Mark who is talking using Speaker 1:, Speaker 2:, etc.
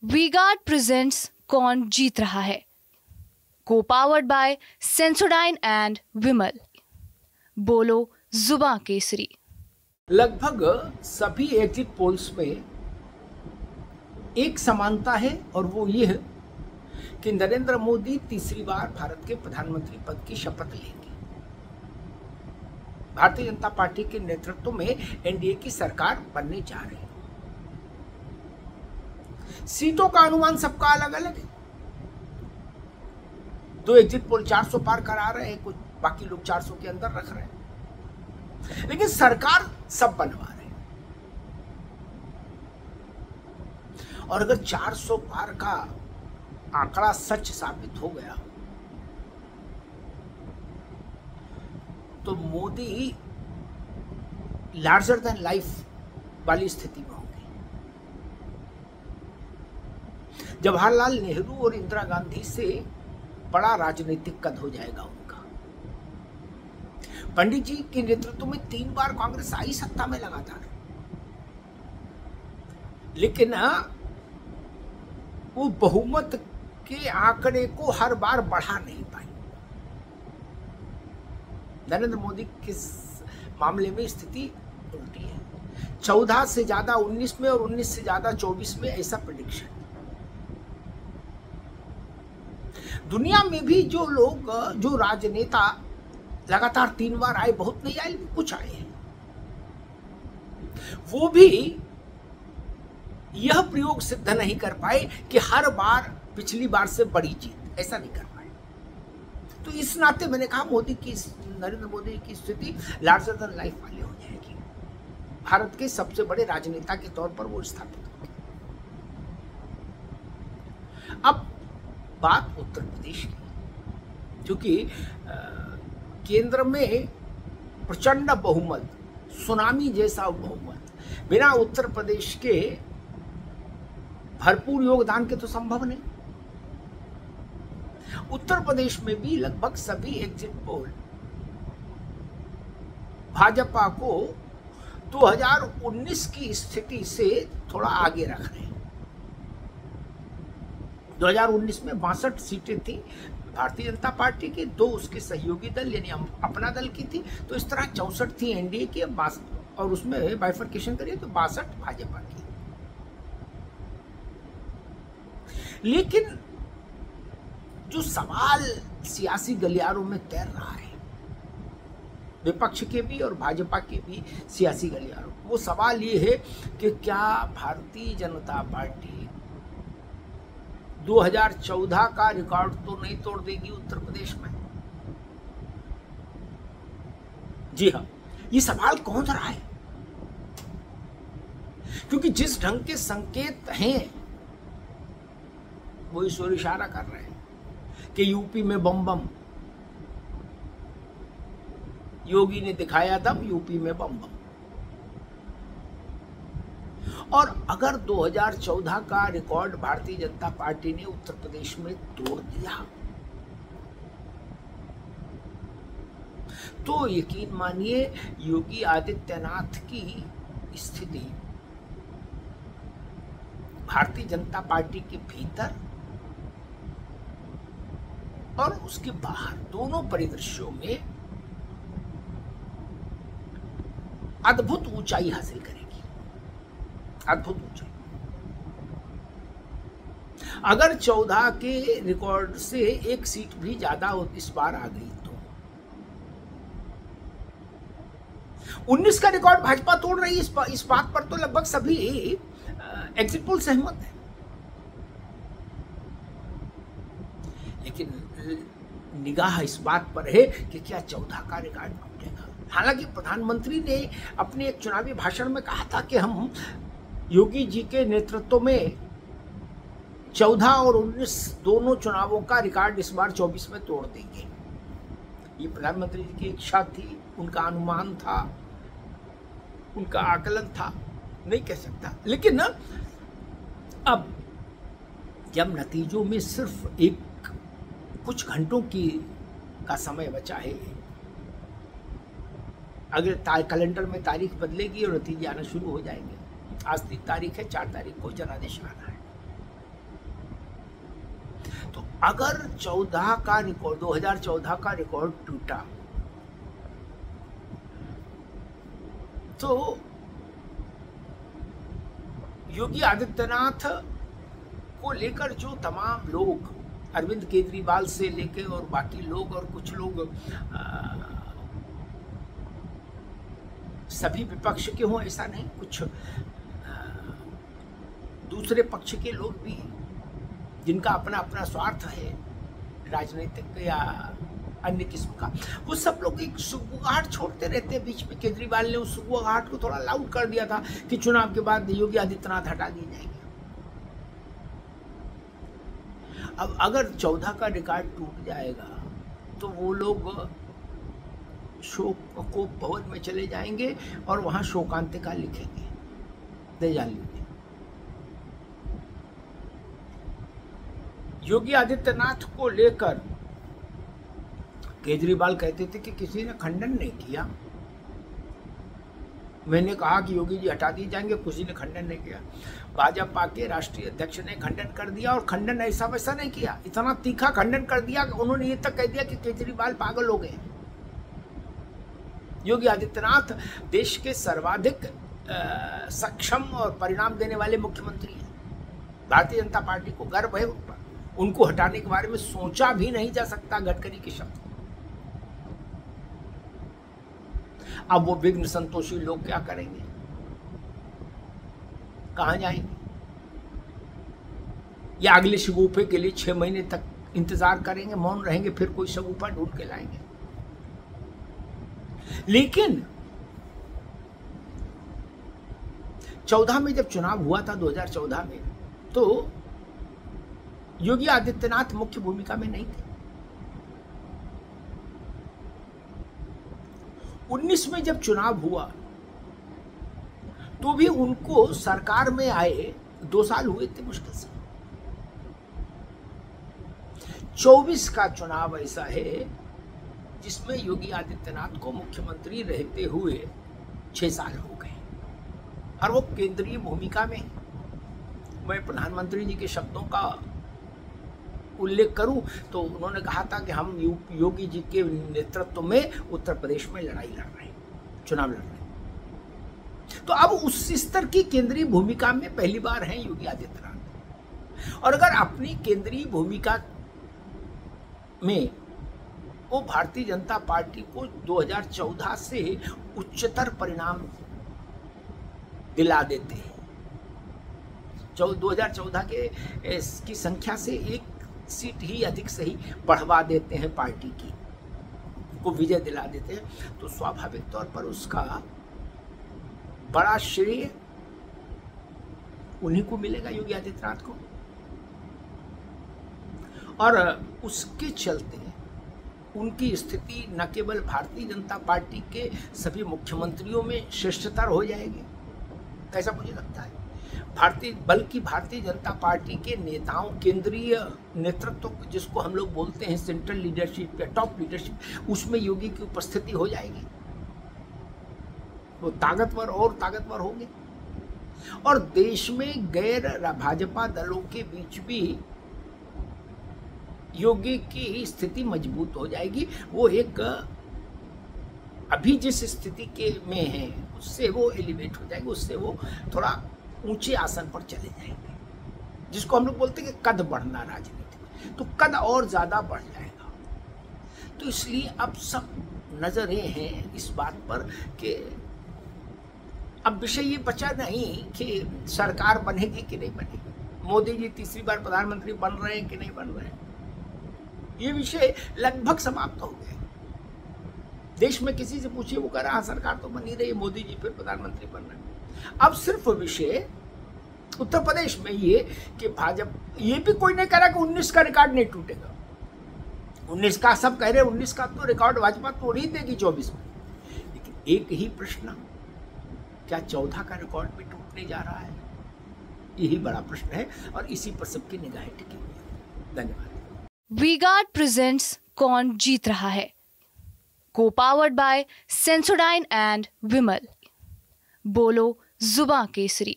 Speaker 1: V-Guard presents कौन जीत रहा है, को पावर्ड बाय सेंसोडाइन एंड विमल। बोलो जुबां केसरी।
Speaker 2: लगभग सभी एग्जिट पोल्स में एक समानता है और वो ये है कि नरेंद्र मोदी तीसरी बार भारत के प्रधानमंत्री पद की शपथ लेंगे। भारतीय जनता पार्टी के नेतृत्व में एनडीए की सरकार बनने जा रही है। सीटों का अनुमान सबका अलग अलग है। दो एग्जिट पोल 400 पार करा रहे हैं, कुछ बाकी लोग 400 के अंदर रख रहे हैं, लेकिन सरकार सब बनवा रहे हैं। और अगर 400 पार का आंकड़ा सच साबित हो गया तो मोदी लार्जर देन लाइफ वाली स्थिति में होंगे। जवाहरलाल नेहरू और इंदिरा गांधी से बड़ा राजनीतिक कद हो जाएगा उनका। पंडित जी के नेतृत्व में 3 बार कांग्रेस आई सत्ता में लगातार, लेकिन वो बहुमत के आंकड़े को हर बार बढ़ा नहीं पाई। नरेंद्र मोदी के मामले में स्थिति उल्टी है। 14 से ज्यादा 19 में और 19 से ज्यादा 24 में, ऐसा प्रेडिक्शन। दुनिया में भी जो लोग, जो राजनेता लगातार 3 बार आए, बहुत नहीं आए कुछ आए हैं, वो भी यह प्रयोग सिद्ध नहीं कर पाए कि हर बार पिछली बार से बड़ी जीत, ऐसा नहीं कर पाए। तो इस नाते मैंने कहा नरेंद्र मोदी की स्थिति लार्जर देन लाइफ वाली हो जाएगी। भारत के सबसे बड़े राजनेता के तौर पर वो स्थापित होंगे। अब बात उत्तर प्रदेश की, क्योंकि केंद्र में प्रचंड बहुमत, सुनामी जैसा बहुमत, बिना उत्तर प्रदेश के भरपूर योगदान के तो संभव नहीं। उत्तर प्रदेश में भी लगभग सभी एग्जिट पोल भाजपा को 2019 की स्थिति से थोड़ा आगे रख रहे हैं। 2019 में 62 सीटें थी भारतीय जनता पार्टी की, 2 उसके सहयोगी दल यानी अपना दल की थी, तो इस तरह 64 थी एनडीए की, और उसमें बाइफर्केशन करिए तो 62 भाजपा की। लेकिन जो सवाल सियासी गलियारों में तैर रहा है, विपक्ष के भी और भाजपा के भी सियासी गलियारों, वो सवाल ये है कि क्या भारतीय जनता पार्टी 2014 का रिकॉर्ड तो नहीं तोड़ देगी उत्तर प्रदेश में? जी हाँ, ये सवाल कौन रहा है, क्योंकि जिस ढंग के संकेत हैं वो इस ओर इशारा कर रहे हैं कि यूपी में बम बम, योगी ने दिखाया दम, यूपी में बम बम। और अगर 2014 का रिकॉर्ड भारतीय जनता पार्टी ने उत्तर प्रदेश में तोड़ दिया तो यकीन मानिए योगी आदित्यनाथ की स्थिति भारतीय जनता पार्टी के भीतर और उसके बाहर दोनों परिदृश्यों में अद्भुत ऊंचाई हासिल करेगी, अद्भुत ऊंचाई। अगर 14 के रिकॉर्ड से 1 सीट भी ज्यादा इस बार आ गई तो 19 का रिकॉर्ड भाजपा तोड़ रही है। इस बात पर तो लगभग सभी एग्जिट पोल सहमत है। लेकिन निगाह इस बात पर है कि क्या 14 का रिकॉर्ड टूटेगा। हालांकि प्रधानमंत्री ने अपने एक चुनावी भाषण में कहा था कि हम योगी जी के नेतृत्व में 14 और 19 दोनों चुनावों का रिकॉर्ड इस बार 24 में तोड़ देंगे। ये प्रधानमंत्री जी की इच्छा थी, उनका अनुमान था, उनका आकलन था, नहीं कह सकता। लेकिन अब जब नतीजों में सिर्फ कुछ घंटों का समय बचा है, अगले कैलेंडर में तारीख बदलेगी और नतीजे आना शुरू हो जाएंगे। आज 3 तारीख है, 4 तारीख को जनादेश आना है। अगर 14 का रिकॉर्ड 2014 का रिकॉर्ड टूटा तो योगी आदित्यनाथ को लेकर जो तमाम लोग, अरविंद केजरीवाल से लेके और बाकी लोग और कुछ लोग सभी विपक्ष के हों ऐसा नहीं, कुछ दूसरे पक्ष के लोग भी जिनका अपना अपना स्वार्थ है राजनीतिक या अन्य किस्म का, वो सब लोग एक सुगबुगाहट छोड़ते रहते हैं बीच में। केजरीवाल ने उस सुगबुगाहट को थोड़ा लाउड कर दिया था कि चुनाव के बाद योगी आदित्यनाथ हटा दिए जाएंगे। अब अगर 14 का रिकॉर्ड टूट जाएगा तो वो लोग शोक को भवन में चले जाएंगे और वहां शोकांतिका लिखेंगे। दे जान लीजिए, योगी आदित्यनाथ को लेकर केजरीवाल कहते थे कि किसी ने खंडन नहीं किया। मैंने कहा कि योगी जी हटा दिए जाएंगे, किसी ने खंडन नहीं किया। भाजपा के राष्ट्रीय अध्यक्ष ने खंडन कर दिया और खंडन ऐसा वैसा नहीं किया, इतना तीखा खंडन कर दिया कि उन्होंने ये तक कह दिया कि केजरीवाल पागल हो गए। योगी आदित्यनाथ देश के सर्वाधिक सक्षम और परिणाम देने वाले मुख्यमंत्री हैं। भारतीय जनता पार्टी को गर्व है उन पर, उनको हटाने के बारे में सोचा भी नहीं जा सकता गडकरी के शब्द। अब वो विघ्न संतोषी लोग क्या करेंगे, कहां जाएंगे, या अगले शगुफे के लिए 6 महीने तक इंतजार करेंगे, मौन रहेंगे, फिर कोई शगुफा ढूंढ के लाएंगे। लेकिन 14 में जब चुनाव हुआ था 2014 में, तो योगी आदित्यनाथ मुख्य भूमिका में नहीं थे। 19 में जब चुनाव हुआ तो भी उनको सरकार में आए 2 साल हुए थे मुश्किल से। 24 का चुनाव ऐसा है जिसमें योगी आदित्यनाथ को मुख्यमंत्री रहते हुए 6 साल हो गए और वो केंद्रीय भूमिका में। मैं प्रधानमंत्री जी के शब्दों का उल्लेख करूं तो उन्होंने कहा था कि हम योगी जी के नेतृत्व में उत्तर प्रदेश में लड़ाई लड़ रहे हैं, चुनाव लड़ रहे हैं। तो अब उस स्तर की केंद्रीय भूमिका में पहली बार हैं योगी आदित्यनाथ। और अगर अपनी केंद्रीय भूमिका में वो भारतीय जनता पार्टी को 2014 से उच्चतर परिणाम दिला देते हैं, 2014 के की संख्या से 1 सीट ही अधिक सही बढ़वा देते हैं, पार्टी की को विजय दिला देते हैं, तो स्वाभाविक तौर पर उसका बड़ा श्रेय उन्हीं को मिलेगा, योगी आदित्यनाथ को। और उसके चलते उनकी स्थिति न केवल भारतीय जनता पार्टी के सभी मुख्यमंत्रियों में श्रेष्ठतर हो जाएगी, ऐसा मुझे लगता है, बल्कि भारतीय जनता पार्टी के नेताओं, केंद्रीय नेतृत्व जिसको हम लोग बोलते हैं सेंट्रल लीडरशिप या टॉप लीडरशिप, उसमें योगी की उपस्थिति हो जाएगी। वो ताकतवर और ताकतवर होंगे और देश में गैर भाजपा दलों के बीच भी योगी की स्थिति मजबूत हो जाएगी। वो एक अभी जिस स्थिति के में है उससे वो एलिवेट हो जाएगी, उससे वो थोड़ा ऊंचे आसन पर चले जाएंगे, जिसको हम लोग बोलते हैं कि कद बढ़ना राजनीति में, तो कद और ज्यादा बढ़ जाएगा। तो इसलिए अब सब नजरें हैं इस बात पर कि अब विषय ये बचा नहीं कि सरकार बनेगी कि नहीं बनेगी, मोदी जी तीसरी बार प्रधानमंत्री बन रहे हैं कि नहीं बन रहे हैं, ये विषय लगभग समाप्त हो गए। देश में किसी से पूछिए, वो कह रहा सरकार तो बन ही रही है, मोदी जी फिर प्रधानमंत्री बन रहे हैं। अब सिर्फ विषय उत्तर प्रदेश में ये कि भाजपा, ये भी कोई नहीं कह रहा कि 19 का रिकॉर्ड नहीं टूटेगा। 19 का सब कह रहे हैं, 19 का तो रिकॉर्ड भाजपा तोड़ ही देगी 24 में। लेकिन एक ही प्रश्न, क्या 14 का रिकॉर्ड भी टूटने जा रहा है? यही बड़ा प्रश्न है और इसी पर सबकी निगाहें टिकी हुई है। धन्यवाद।
Speaker 1: वी-गार्ड प्रेजेंट्स कौन जीत रहा है, को पावर्ड बाय सेंसोडाइन एंड विमल। बोलो जुबां केसरी।